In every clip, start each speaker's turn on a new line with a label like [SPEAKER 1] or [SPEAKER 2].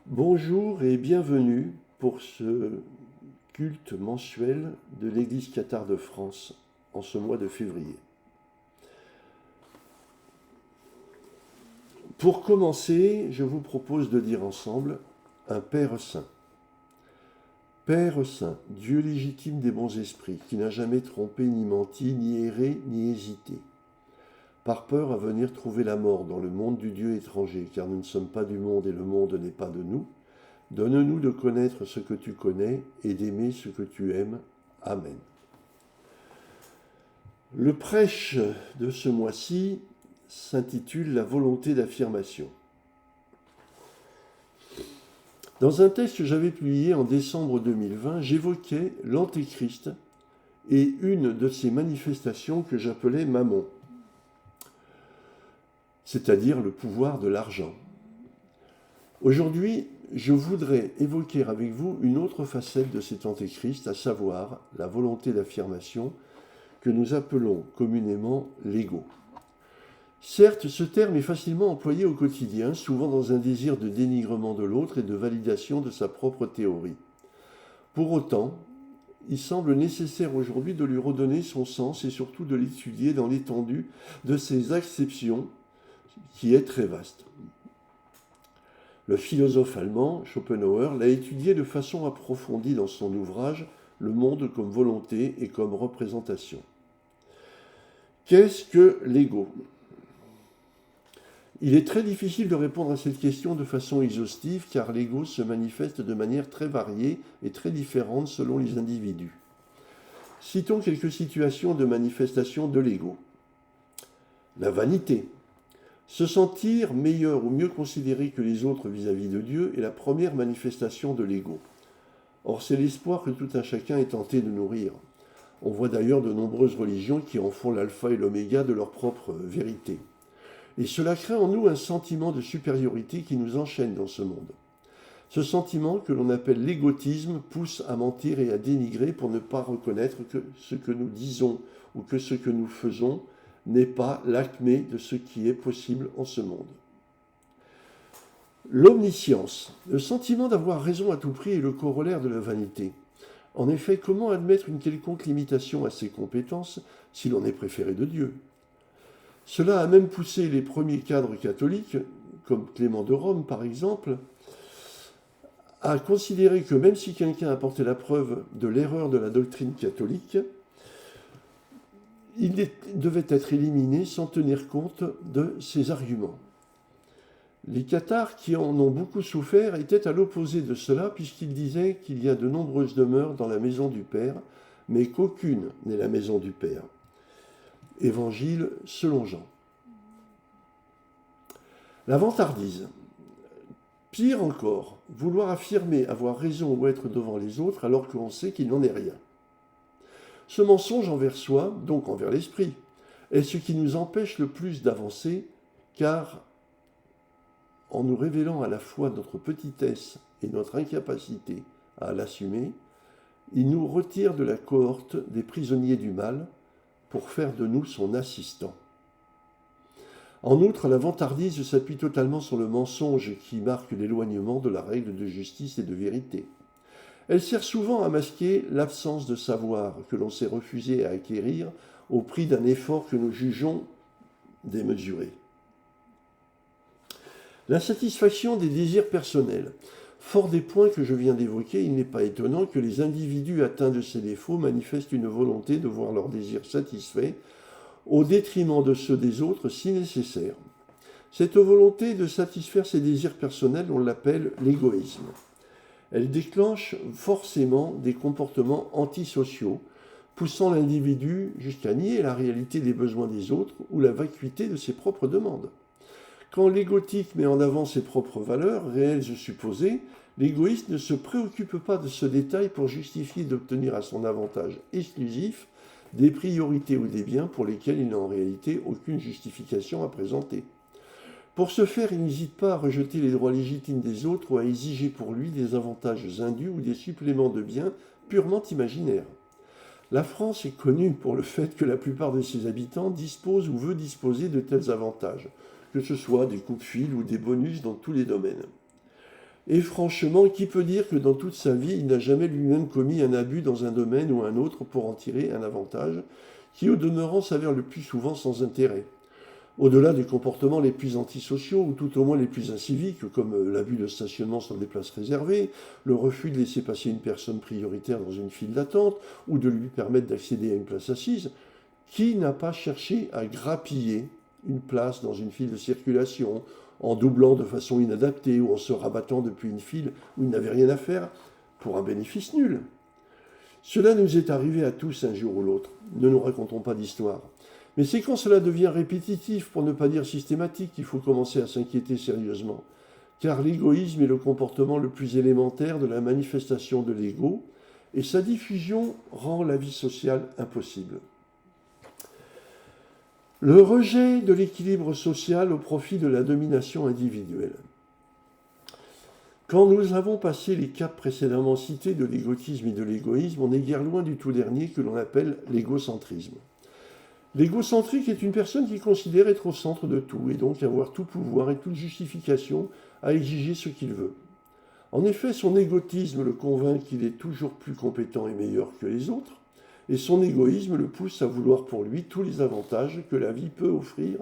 [SPEAKER 1] Bonjour et bienvenue pour ce culte mensuel de l'Église cathare de France en ce mois de février. Pour commencer, je vous propose de dire ensemble un Père Saint. Père Saint, Dieu légitime des bons esprits, qui n'a jamais trompé, ni menti, ni erré, ni hésité. Par peur à venir trouver la mort dans le monde du Dieu étranger, car nous ne sommes pas du monde et le monde n'est pas de nous. Donne-nous de connaître ce que tu connais et d'aimer ce que tu aimes. Amen. Le prêche de ce mois-ci s'intitule La volonté d'affirmation. Dans un texte que j'avais publié en décembre 2020, j'évoquais l'Antéchrist et une de ses manifestations que j'appelais Mammon, c'est-à-dire le pouvoir de l'argent. Aujourd'hui, je voudrais évoquer avec vous une autre facette de cet Antéchrist, à savoir la volonté d'affirmation que nous appelons communément l'ego. Certes, ce terme est facilement employé au quotidien, souvent dans un désir de dénigrement de l'autre et de validation de sa propre théorie. Pour autant, il semble nécessaire aujourd'hui de lui redonner son sens et surtout de l'étudier dans l'étendue de ses acceptions, qui est très vaste. Le philosophe allemand Schopenhauer l'a étudié de façon approfondie dans son ouvrage « Le monde comme volonté et comme représentation ». Qu'est-ce que l'ego ? Il est très difficile de répondre à cette question de façon exhaustive car l'ego se manifeste de manière très variée et très différente selon les individus. Citons quelques situations de manifestation de l'ego. La vanité. Se sentir meilleur ou mieux considéré que les autres vis-à-vis de Dieu est la première manifestation de l'ego. Or, c'est l'espoir que tout un chacun est tenté de nourrir. On voit d'ailleurs de nombreuses religions qui en font l'alpha et l'oméga de leur propre vérité. Et cela crée en nous un sentiment de supériorité qui nous enchaîne dans ce monde. Ce sentiment, que l'on appelle l'égotisme, pousse à mentir et à dénigrer pour ne pas reconnaître que ce que nous disons ou que ce que nous faisons n'est pas l'acmé de ce qui est possible en ce monde. L'omniscience, le sentiment d'avoir raison à tout prix est le corollaire de la vanité. En effet, comment admettre une quelconque limitation à ses compétences si l'on est préféré de Dieu ? Cela a même poussé les premiers cadres catholiques, comme Clément de Rome par exemple, à considérer que même si quelqu'un apportait la preuve de l'erreur de la doctrine catholique, il devait être éliminé sans tenir compte de ses arguments. Les cathares, qui en ont beaucoup souffert, étaient à l'opposé de cela, puisqu'ils disaient qu'il y a de nombreuses demeures dans la maison du Père, mais qu'aucune n'est la maison du Père. Évangile selon Jean. La vantardise. Pire encore, vouloir affirmer avoir raison ou être devant les autres alors que l'on sait qu'il n'en est rien. Ce mensonge envers soi, donc envers l'esprit, est ce qui nous empêche le plus d'avancer, car en nous révélant à la fois notre petitesse et notre incapacité à l'assumer, il nous retire de la cohorte des prisonniers du mal pour faire de nous son assistant. En outre, la vantardise s'appuie totalement sur le mensonge qui marque l'éloignement de la règle de justice et de vérité. Elle sert souvent à masquer l'absence de savoir que l'on s'est refusé à acquérir au prix d'un effort que nous jugeons démesuré. L'insatisfaction des désirs personnels. Fort des points que je viens d'évoquer, il n'est pas étonnant que les individus atteints de ces défauts manifestent une volonté de voir leurs désirs satisfaits au détriment de ceux des autres si nécessaire. Cette volonté de satisfaire ses désirs personnels, on l'appelle l'égoïsme. Elle déclenche forcément des comportements antisociaux, poussant l'individu jusqu'à nier la réalité des besoins des autres ou la vacuité de ses propres demandes. Quand l'égotique met en avant ses propres valeurs, réelles ou supposées, l'égoïste ne se préoccupe pas de ce détail pour justifier d'obtenir à son avantage exclusif des priorités ou des biens pour lesquels il n'a en réalité aucune justification à présenter. Pour ce faire, il n'hésite pas à rejeter les droits légitimes des autres ou à exiger pour lui des avantages indus ou des suppléments de biens purement imaginaires. La France est connue pour le fait que la plupart de ses habitants disposent ou veulent disposer de tels avantages, que ce soit des coups de fil ou des bonus dans tous les domaines. Et franchement, qui peut dire que dans toute sa vie, il n'a jamais lui-même commis un abus dans un domaine ou un autre pour en tirer un avantage, qui au demeurant s'avère le plus souvent sans intérêt? Au-delà des comportements les plus antisociaux, ou tout au moins les plus inciviques, comme l'abus de stationnement sur des places réservées, le refus de laisser passer une personne prioritaire dans une file d'attente, ou de lui permettre d'accéder à une place assise, qui n'a pas cherché à grappiller une place dans une file de circulation, en doublant de façon inadaptée ou en se rabattant depuis une file où il n'avait rien à faire, pour un bénéfice nul? Cela nous est arrivé à tous un jour ou l'autre. Ne nous racontons pas d'histoire. Mais c'est quand cela devient répétitif, pour ne pas dire systématique, qu'il faut commencer à s'inquiéter sérieusement. Car l'égoïsme est le comportement le plus élémentaire de la manifestation de l'ego, et sa diffusion rend la vie sociale impossible. Le rejet de l'équilibre social au profit de la domination individuelle. Quand nous avons passé les caps précédemment cités de l'égotisme et de l'égoïsme, on n'est guère loin du tout dernier que l'on appelle l'égocentrisme. L'égocentrique est une personne qui considère être au centre de tout et donc avoir tout pouvoir et toute justification à exiger ce qu'il veut. En effet, son égotisme le convainc qu'il est toujours plus compétent et meilleur que les autres, et son égoïsme le pousse à vouloir pour lui tous les avantages que la vie peut offrir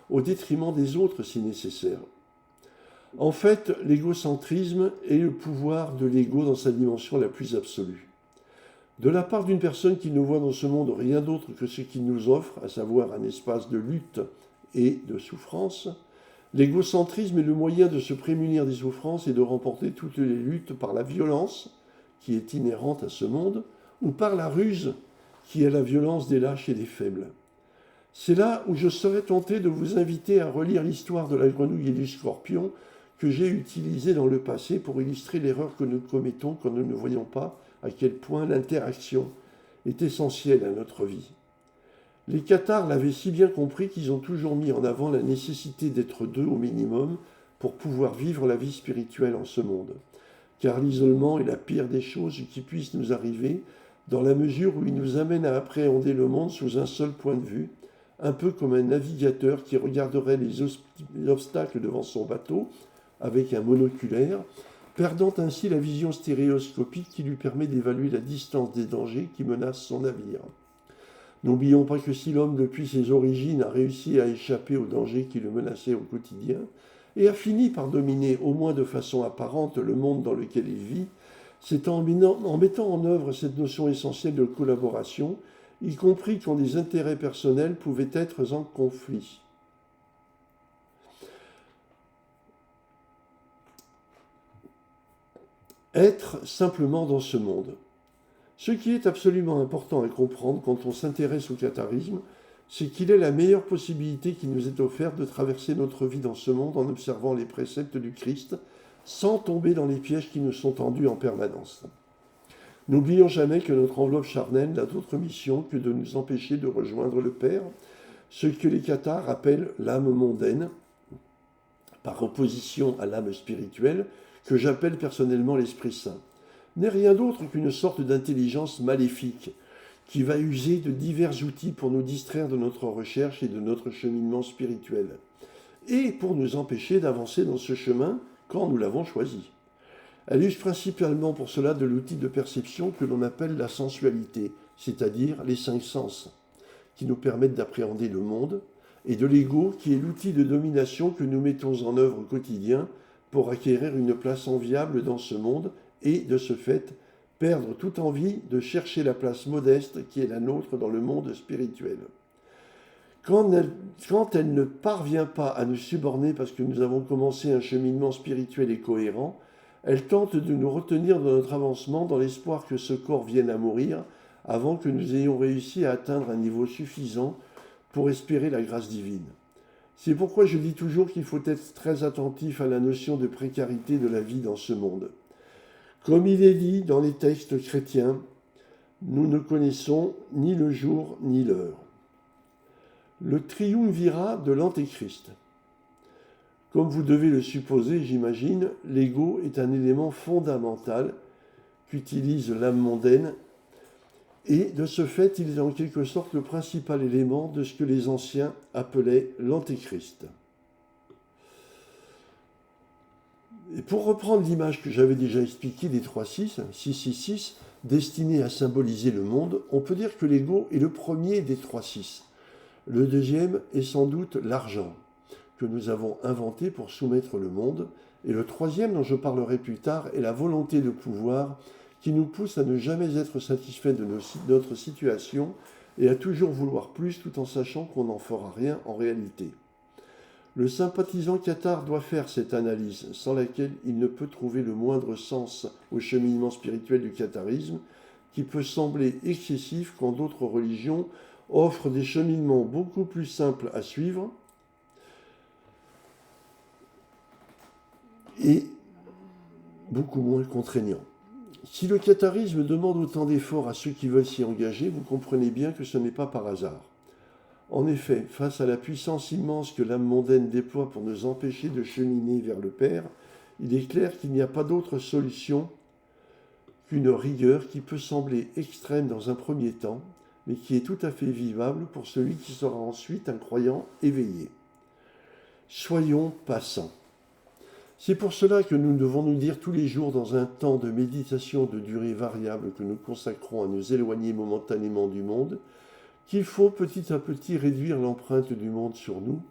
[SPEAKER 1] au détriment des autres si nécessaire. En fait, l'égocentrisme est le pouvoir de l'ego dans sa dimension la plus absolue. De la part d'une personne qui ne voit dans ce monde rien d'autre que ce qu'il nous offre, à savoir un espace de lutte et de souffrance, l'égocentrisme est le moyen de se prémunir des souffrances et de remporter toutes les luttes par la violence, qui est inhérente à ce monde, ou par la ruse, qui est la violence des lâches et des faibles. C'est là où je serais tenté de vous inviter à relire l'histoire de la grenouille et du scorpion que j'ai utilisée dans le passé pour illustrer l'erreur que nous commettons quand nous ne voyons pas à quel point l'interaction est essentielle à notre vie. Les cathares l'avaient si bien compris qu'ils ont toujours mis en avant la nécessité d'être deux au minimum pour pouvoir vivre la vie spirituelle en ce monde. Car l'isolement est la pire des choses qui puissent nous arriver, dans la mesure où il nous amène à appréhender le monde sous un seul point de vue, un peu comme un navigateur qui regarderait les obstacles devant son bateau avec un monoculaire, perdant ainsi la vision stéréoscopique qui lui permet d'évaluer la distance des dangers qui menacent son navire. N'oublions pas que si l'homme, depuis ses origines, a réussi à échapper aux dangers qui le menaçaient au quotidien, et a fini par dominer, au moins de façon apparente, le monde dans lequel il vit, c'est en mettant en œuvre cette notion essentielle de collaboration, y compris quand des intérêts personnels pouvaient être en conflit. Être simplement dans ce monde. Ce qui est absolument important à comprendre quand on s'intéresse au catharisme, c'est qu'il est la meilleure possibilité qui nous est offerte de traverser notre vie dans ce monde en observant les préceptes du Christ, sans tomber dans les pièges qui nous sont tendus en permanence. N'oublions jamais que notre enveloppe charnelle n'a d'autre mission que de nous empêcher de rejoindre le Père, ce que les cathares appellent l'âme mondaine, par opposition à l'âme spirituelle, que j'appelle personnellement l'Esprit Saint, n'est rien d'autre qu'une sorte d'intelligence maléfique qui va user de divers outils pour nous distraire de notre recherche et de notre cheminement spirituel, et pour nous empêcher d'avancer dans ce chemin quand nous l'avons choisi. Elle use principalement pour cela de l'outil de perception que l'on appelle la sensualité, c'est-à-dire les 5 sens, qui nous permettent d'appréhender le monde, et de l'ego, qui est l'outil de domination que nous mettons en œuvre au quotidien pour acquérir une place enviable dans ce monde et, de ce fait, perdre toute envie de chercher la place modeste qui est la nôtre dans le monde spirituel. Quand elle ne parvient pas à nous suborner parce que nous avons commencé un cheminement spirituel et cohérent, elle tente de nous retenir dans notre avancement dans l'espoir que ce corps vienne à mourir avant que nous ayons réussi à atteindre un niveau suffisant pour espérer la grâce divine. C'est pourquoi je dis toujours qu'il faut être très attentif à la notion de précarité de la vie dans ce monde. Comme il est dit dans les textes chrétiens, nous ne connaissons ni le jour ni l'heure. Le triumvirat de l'Antéchrist. Comme vous devez le supposer, j'imagine, l'ego est un élément fondamental qu'utilise l'âme mondaine, et de ce fait, il est en quelque sorte le principal élément de ce que les anciens appelaient l'Antéchrist. Et pour reprendre l'image que j'avais déjà expliquée des 3-6, 666, destinée à symboliser le monde, on peut dire que l'ego est le premier des 3-6. Le deuxième est sans doute l'argent, que nous avons inventé pour soumettre le monde. Et le troisième, dont je parlerai plus tard, est la volonté de pouvoir qui nous pousse à ne jamais être satisfait de notre situation et à toujours vouloir plus tout en sachant qu'on n'en fera rien en réalité. Le sympathisant cathare doit faire cette analyse, sans laquelle il ne peut trouver le moindre sens au cheminement spirituel du catharisme, qui peut sembler excessif quand d'autres religions offrent des cheminements beaucoup plus simples à suivre et beaucoup moins contraignants. Si le catharisme demande autant d'efforts à ceux qui veulent s'y engager, vous comprenez bien que ce n'est pas par hasard. En effet, face à la puissance immense que l'âme mondaine déploie pour nous empêcher de cheminer vers le Père, il est clair qu'il n'y a pas d'autre solution qu'une rigueur qui peut sembler extrême dans un premier temps, mais qui est tout à fait vivable pour celui qui sera ensuite un croyant éveillé. Soyons patients. C'est pour cela que nous devons nous dire tous les jours dans un temps de méditation de durée variable que nous consacrons à nous éloigner momentanément du monde, qu'il faut petit à petit réduire l'empreinte du monde sur nous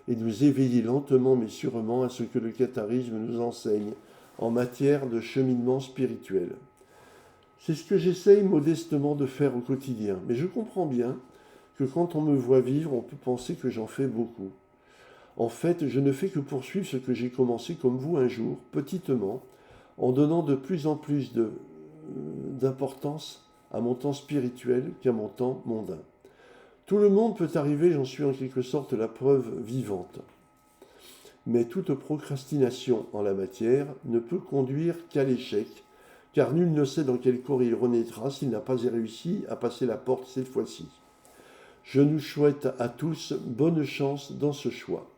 [SPEAKER 1] et nous éveiller lentement mais sûrement à ce que le catharisme nous enseigne en matière de cheminement spirituel. C'est ce que j'essaye modestement de faire au quotidien, mais je comprends bien que quand on me voit vivre, on peut penser que j'en fais beaucoup. En fait, je ne fais que poursuivre ce que j'ai commencé comme vous un jour, petitement, en donnant de plus en plus d'importance à mon temps spirituel qu'à mon temps mondain. Tout le monde peut arriver, j'en suis en quelque sorte la preuve vivante. Mais toute procrastination en la matière ne peut conduire qu'à l'échec, car nul ne sait dans quel corps il renaîtra s'il n'a pas réussi à passer la porte cette fois-ci. Je nous souhaite à tous bonne chance dans ce choix.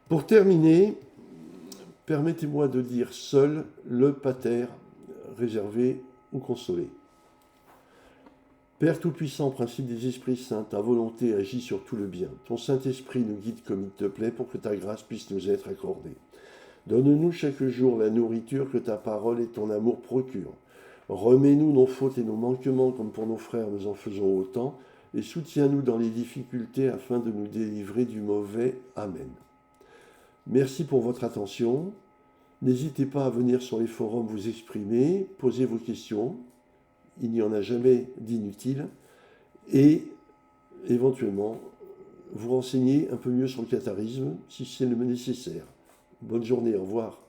[SPEAKER 1] Pour terminer, permettez-moi de dire seul le pater réservé ou consolé. Père Tout-Puissant, principe des esprits saints, ta volonté agit sur tout le bien. Ton Saint-Esprit nous guide comme il te plaît pour que ta grâce puisse nous être accordée. Donne-nous chaque jour la nourriture que ta parole et ton amour procurent. Remets-nous nos fautes et nos manquements comme pour nos frères nous en faisons autant, et soutiens-nous dans les difficultés afin de nous délivrer du mauvais. Amen. Merci pour votre attention. N'hésitez pas à venir sur les forums vous exprimer, poser vos questions. Il n'y en a jamais d'inutile, et éventuellement vous renseigner un peu mieux sur le catharisme si c'est le nécessaire. Bonne journée, au revoir.